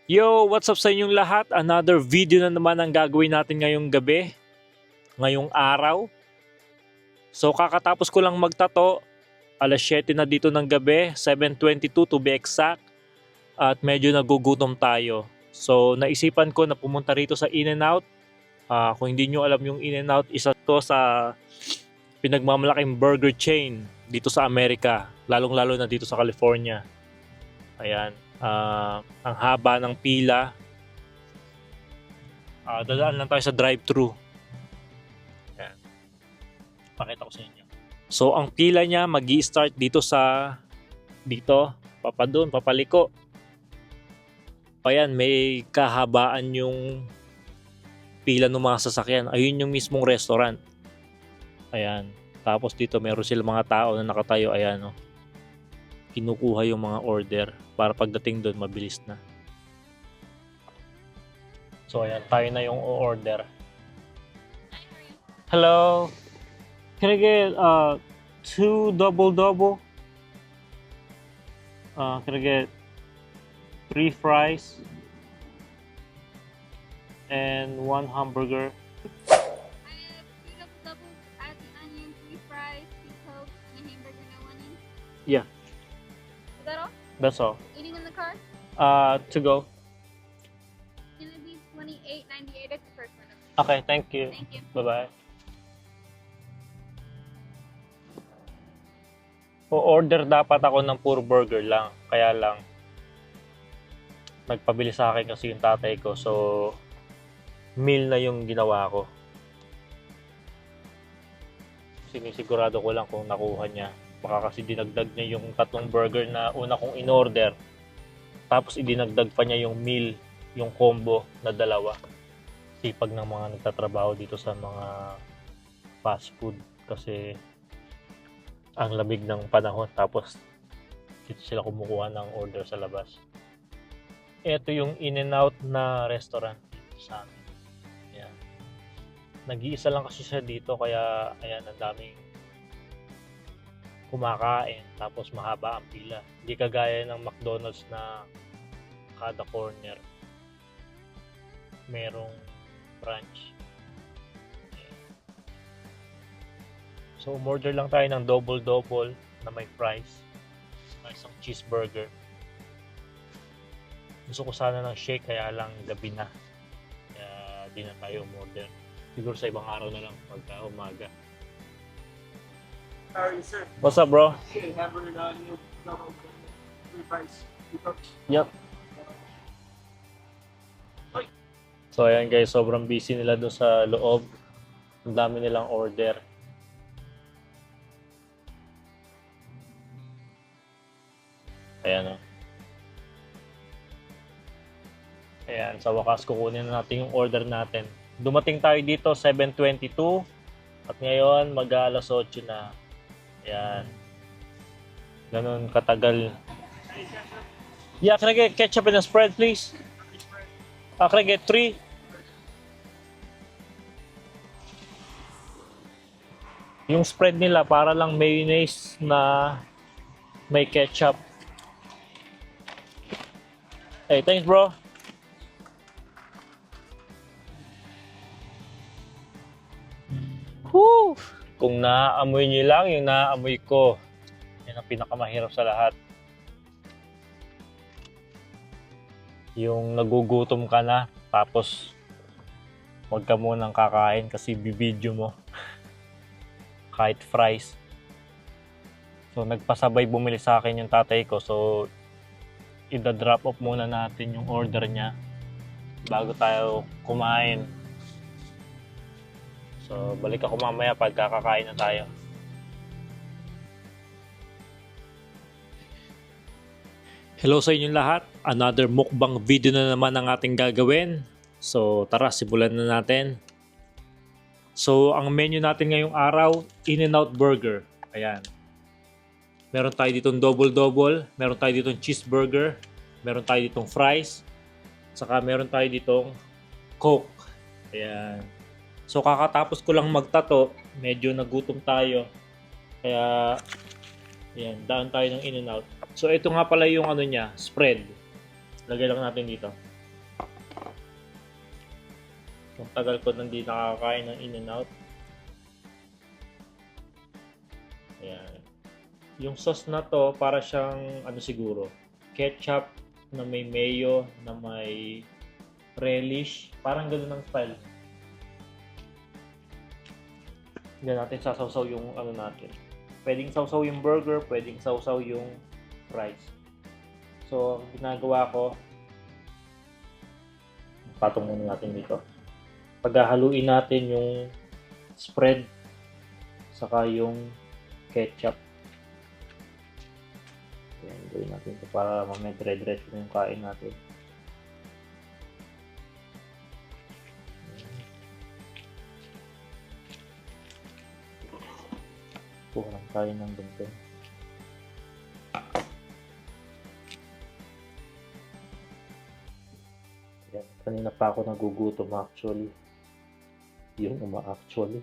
Yo, what's up sa inyong lahat? Another video na naman ang gagawin natin ngayong gabi, ngayong araw. So kakatapos ko lang magtato, alas 7 na dito ng gabi, 7:22 to be exact. At medyo nagugutom tayo. So naisipan ko na pumunta rito sa In-N-Out. Kung hindi nyo alam yung In-N-Out, isa to sa pinagmamalaking burger chain dito sa Amerika, lalong-lalo na dito sa California. Ayan. Ang haba ng pila. Dadaan lang tayo sa drive-thru. Ayan. Pakita ko sa inyo. So ang pila niya magi-start dito papadun, papaliko. Ayan, may kahabaan yung pila ng mga sasakyan. Ayun yung mismong restaurant. Ayan. Tapos dito meron sila mga tao na nakatayo. Ayan, oh. Kinukuha yung mga order para pagdating doon mabilis na. So ayan, tayo na yung order. Hello. Can I get 2 double? Can I get 3 fries and 1 hamburger? I have 2 double, add the onion, 3 fries, 2 Coke, and a hamburger, no onion. Yeah. Is that all? That's all. Eating in the car? To go. It's gonna be $28.98 at the first one. Okay, thank you. Thank you. Bye-bye. O-order dapat ako ng puro burger lang. Kaya lang, nagpabili sa akin kasi yung tatay ko. So, meal na yung ginawa ko. Sinisigurado ko lang kung nakuha niya. Baka kasi dinagdag niya yung 3 burger na una kong in-order. Tapos idinagdag pa niya yung meal, yung combo na 2. Sipag ng mga nagtatrabaho dito sa mga fast food. Kasi ang lamig ng panahon, tapos dito sila kumukuha ng order sa labas. Ito yung In-N-Out na restaurant dito sa amin. Ayan. Nag-iisa lang kasi siya dito, kaya ayan, ang daming kumakain, tapos mahaba ang pila. Hindi kagaya ng McDonald's na kada corner merong branch. So, umorder lang tayo ng double na may fries. Isang cheeseburger. Gusto ko sana ng shake, kaya lang gabi na. Kaya di na tayo umorder. Siguro sa ibang araw na lang pagka umaga. How are you, sir? What's up, bro? Okay, hamburger, onion, double, 3 fries, 2 Cokes. Yep. So, ayan guys, sobrang busy nila doon sa loob. Ang dami nilang order. Ayan, oh. Ayan, sa wakas kukunin na natin yung order natin. Dumating tayo dito 7:22 at ngayon mag-alas 8 na. Ayan. Ganun katagal. Yeah, can I get ketchup and a spread, please? Can I get 3? Yung spread nila para lang mayonnaise na may ketchup. Hey, thanks, bro. Woo! Kung naaamoy niyo lang yung naaamoy ko. Yan ang pinakamahirap sa lahat. Yung nagugutom ka na, tapos huwag ka munang kakain kasi bibidyo mo. Kahit fries. So, nagpasabay bumili sa akin yung tatay ko. So, i-drop off muna natin yung order niya bago tayo kumain. So, balik ako mamaya pagka kakain na tayo. Hello sa inyong lahat. Another mukbang video na naman ang ating gagawin. So, tara, simulan na natin. So, ang menu natin ngayong araw, In-N-Out Burger. Ayan. Meron tayo ditong double, meron tayo ditong cheeseburger, meron tayo ditong fries, saka meron tayo ditong Coke. Ayan. So kakatapos ko lang magtato, medyo nagutom tayo. Kaya ayan, daan tayo ng In-N-Out. So ito nga pala yung ano niya, spread. Lagay lang natin dito. Yung tagal ko nang di nakakain ng In-N-Out. Ayan. Yung sauce na to, para siyang, ano siguro, ketchup na may mayo, na may relish. Parang ganun ang style. Hindi natin sasawsaw yung ano natin. Pwedeng sawsaw yung burger, pwedeng sawsaw yung fries. So, ang ginagawa ko, patong muna natin dito. Paghahaluin natin yung spread saka yung ketchup. Ayan, gawin natin ito para mamaya dire-diretso na yung kain natin. Kuha lang tayo ng ganito. Ayan, kanina pa ako nagugutom actually. Yung actually.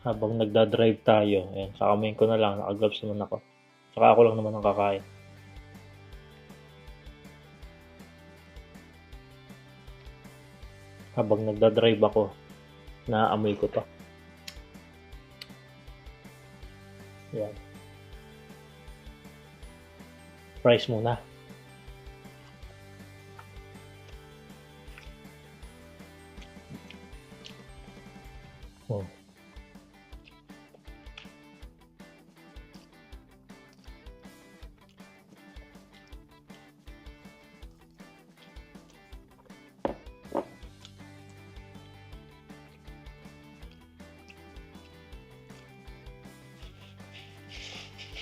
Habang nagdadrive tayo, ayan, kakamayin ko na lang, naka-gloves naman ako. Saka ako lang naman ang kakain. Habang nagdadrive ako, naaamoy ko to. Ayan. Fries muna. Oh.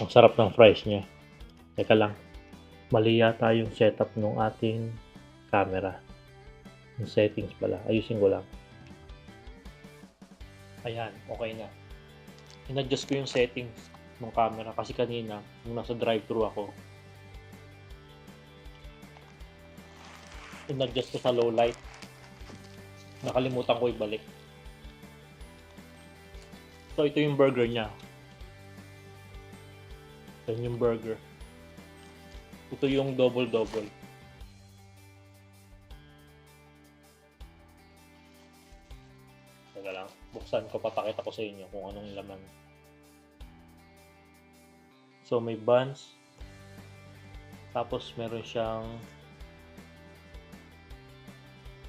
Ang sarap ng fries niya. Teka lang. Mali yata yung setup ng ating camera. Yung settings pala. Ayusin ko lang. Ayan, okay na. In-adjust ko yung settings ng camera kasi kanina, nung nasa drive-thru ako, in-adjust ko sa low light. Nakalimutan ko ibalik. So, ito yung burger niya. Ito yung burger. Ito yung double-double. Teka lang. Buksan ko, papakita ko sa inyo kung anong laman. So, may buns. Tapos, meron siyang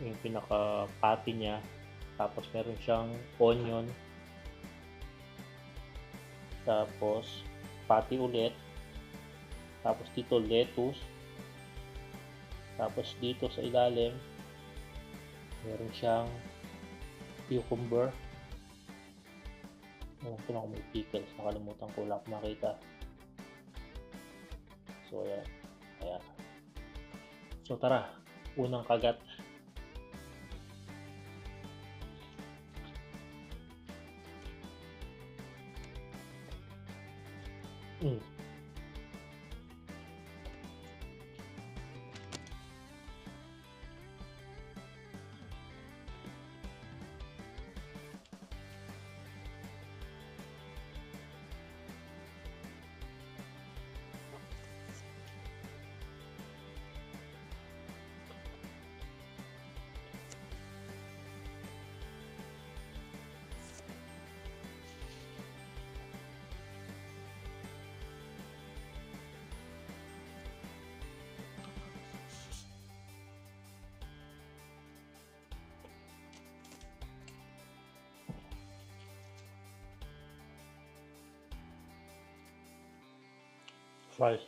yung pinaka-patty niya. Tapos, meron siyang onion. Tapos, patty ulit. Tapos, dito lettuce. Tapos, dito sa ilalim, meron siyang cucumber. Alam ko na kung may pickles. Nakalimutan ko lang makita. So, ayan. Ayan. So, tara. Unang kagat. Fries.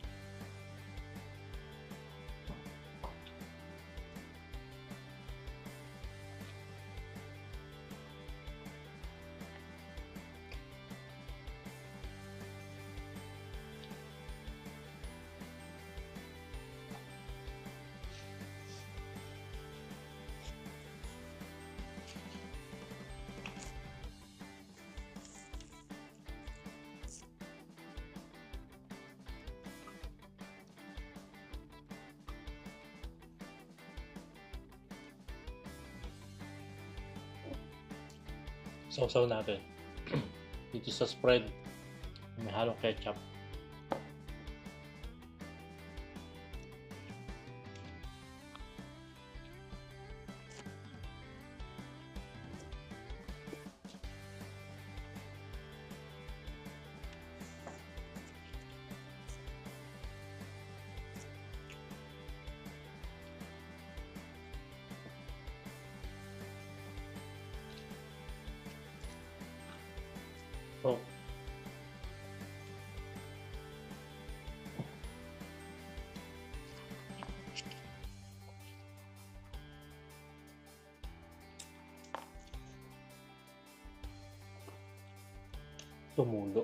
Sausaw natin. Dito sa spread, may halong ketchup. tumulo.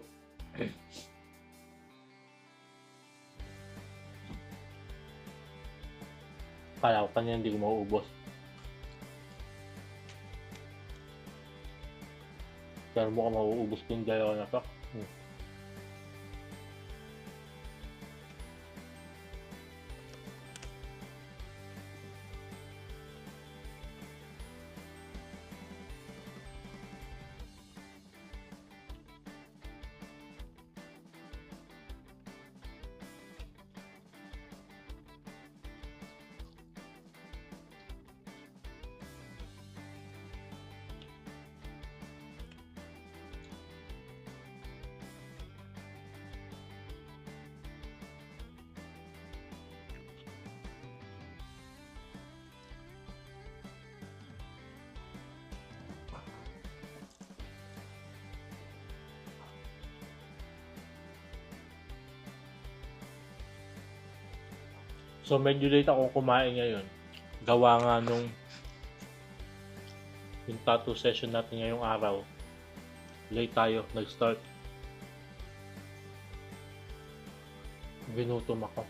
Kala ko kanina hindi ko mauubos. Pero mukhang mauubos ko yung dalawa na to. So medyo late ako kumain ngayon. Gawa nga nung yung tattoo session natin ngayong araw. Late tayo nag-start. Ginutom ako.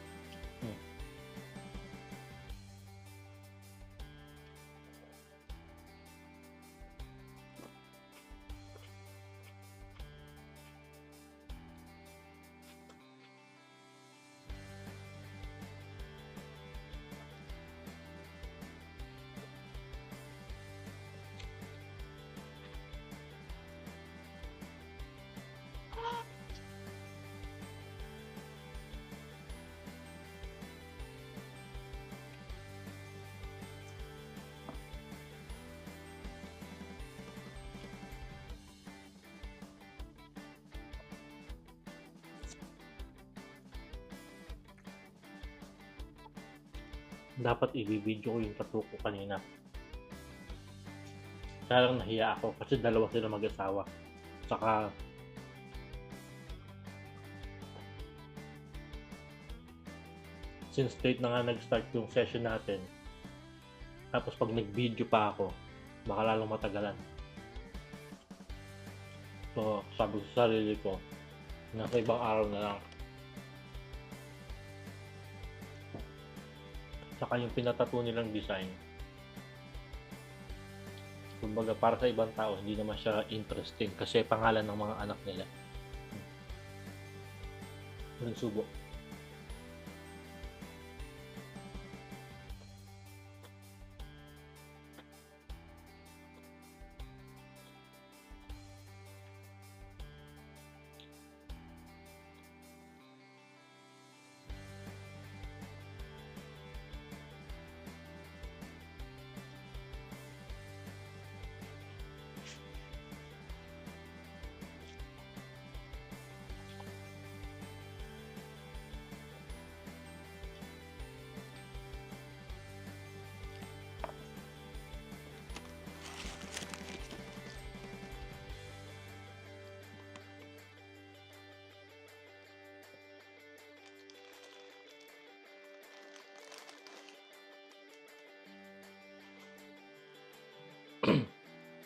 Dapat i-video ko yung tattoo ko kanina. Kaya lang nahiya ako kasi dalawa sila mag-asawa. Saka since late na nga nag-start yung session natin, tapos pag nag-video pa ako, baka lalong matagalan. So sabi ko sa sarili ko, nasa ibang araw na lang. Saka yung pinatato nilang design, kumbaga para sa ibang tao hindi naman siya interesting kasi pangalan ng mga anak nila. Walang subo.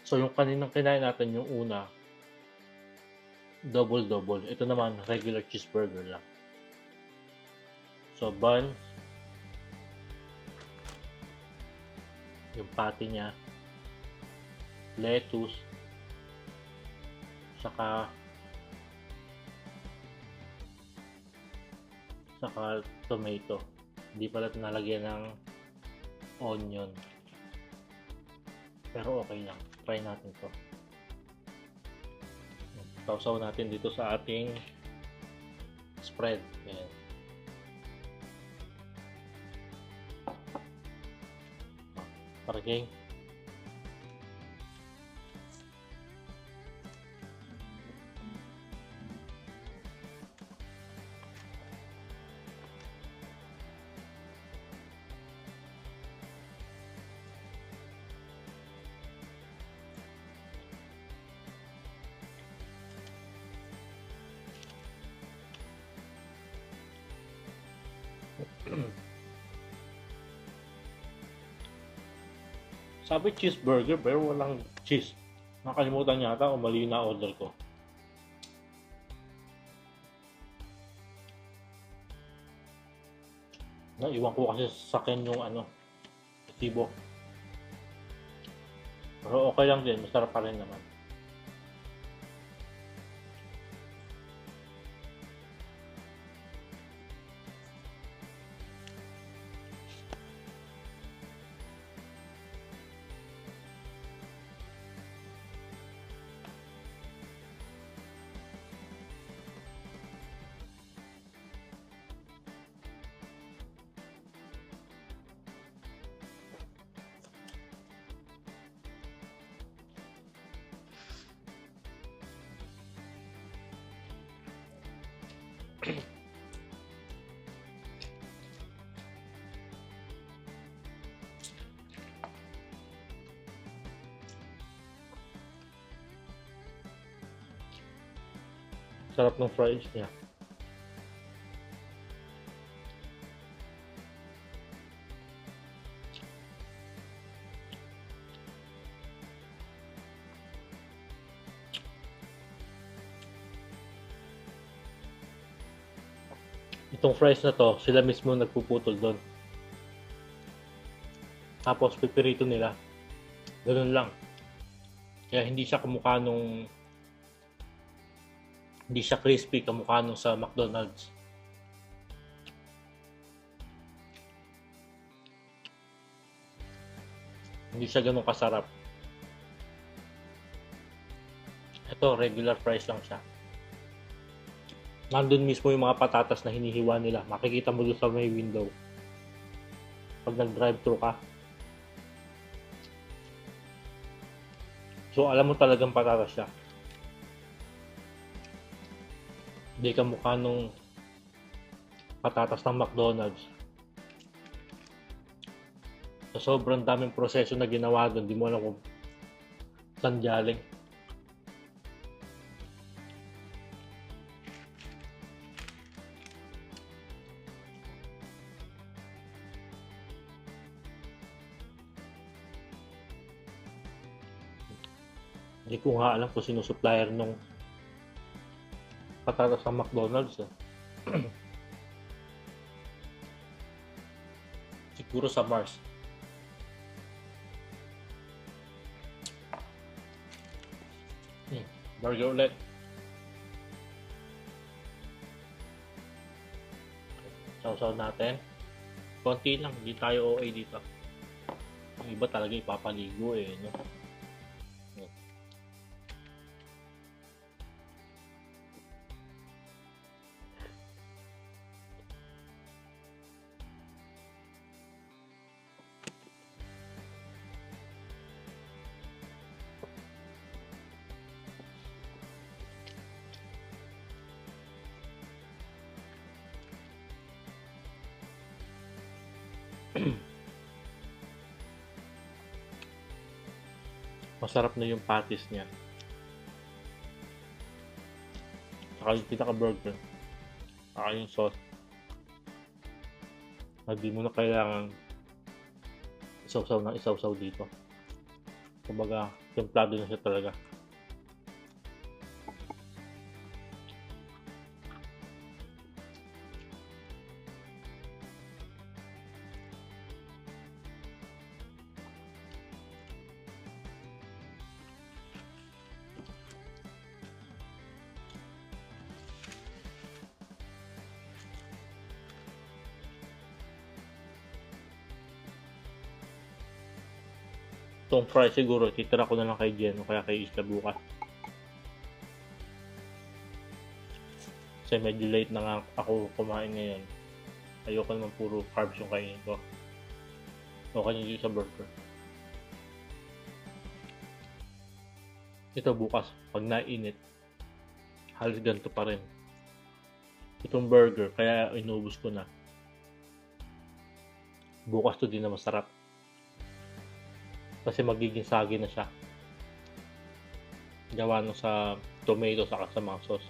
So yung kaninang kinain natin yung una, double. Ito naman regular cheeseburger lang. So bun, yung patty niya, lettuce, saka tomato. Hindi pala nalagyan ng onion. Pero okay lang. Try natin to. Sausaw natin dito sa ating spread. Ayan. Parking. Sabi cheeseburger pero walang cheese. Nakalimutan yata o mali na order ko. Naiwan ko kasi sa akin yung ano, resibo. Pero okay lang din, masarap pa rin naman. Sarap ng fries niya. Itong fries na to, sila mismo nagpuputol doon. Tapos pipirito nila. Ganun lang. Kaya hindi siya kamukha nung hindi siya crispy kamukha nung sa McDonald's. Hindi siya ganun kasarap. Ito, regular fries lang siya. Nandun mismo yung mga patatas na hinihiwa nila. Makikita mo doon sa may window. Pag nag-drive-thru ka. So, alam mo talagang patatas siya. Hindi ka mukha nung patatas ng McDonald's. So, sobrang daming proseso na ginawa doon. Di mo alam kung saan galing. Hindi ko nga alam kung sino supplier nung patatas ng McDonald's. Siguro sa Mars. Burger ulit. Sausaw natin. Konti lang, hindi tayo OA dito. Yung iba talaga ipapaligo eh, no? Masarap na yung patties niya. Saka yung pinaka-burger. Saka yung sauce. Hindi mo na kailangan isawsaw dito. Kumbaga, templado na siya talaga. Itong fries siguro, titira ko na lang kay Jen o kaya kay Isla bukas. Kasi medyo late na nga ako kumain ngayon. Ayoko naman puro carbs yung kainin ko. Okay na dito sa burger. Ito bukas, pag nainit, halos ganito pa rin. Itong burger, kaya inubos ko na. Bukas to din na masarap. Kasi magiging sagi na siya. Gawa nung sa tomato saka sa mga sauce.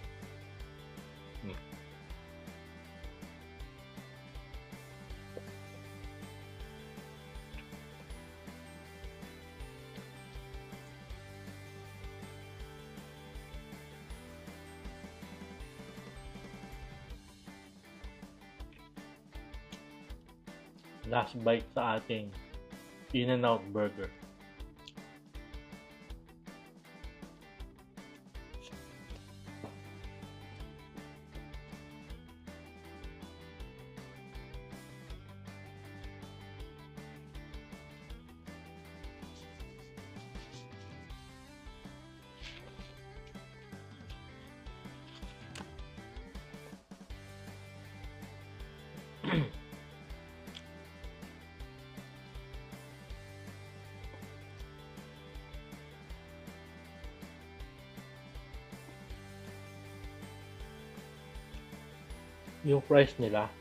last bite sa ating In-N-Out Burger. Yung fries nila,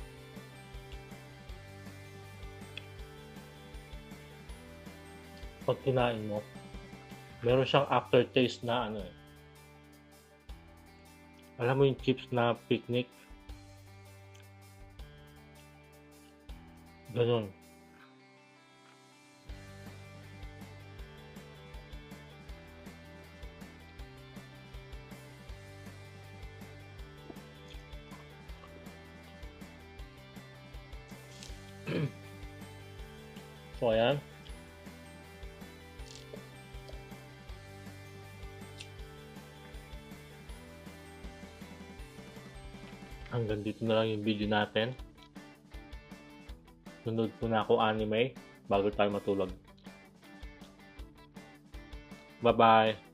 pag kinain mo, meron siyang aftertaste na ano eh. Alam mo yung chips na picnic? Ganun. So, ayan. Hanggang dito na lang yung video natin. Nanood muna ako anime bago tayo matulog. Bye-bye!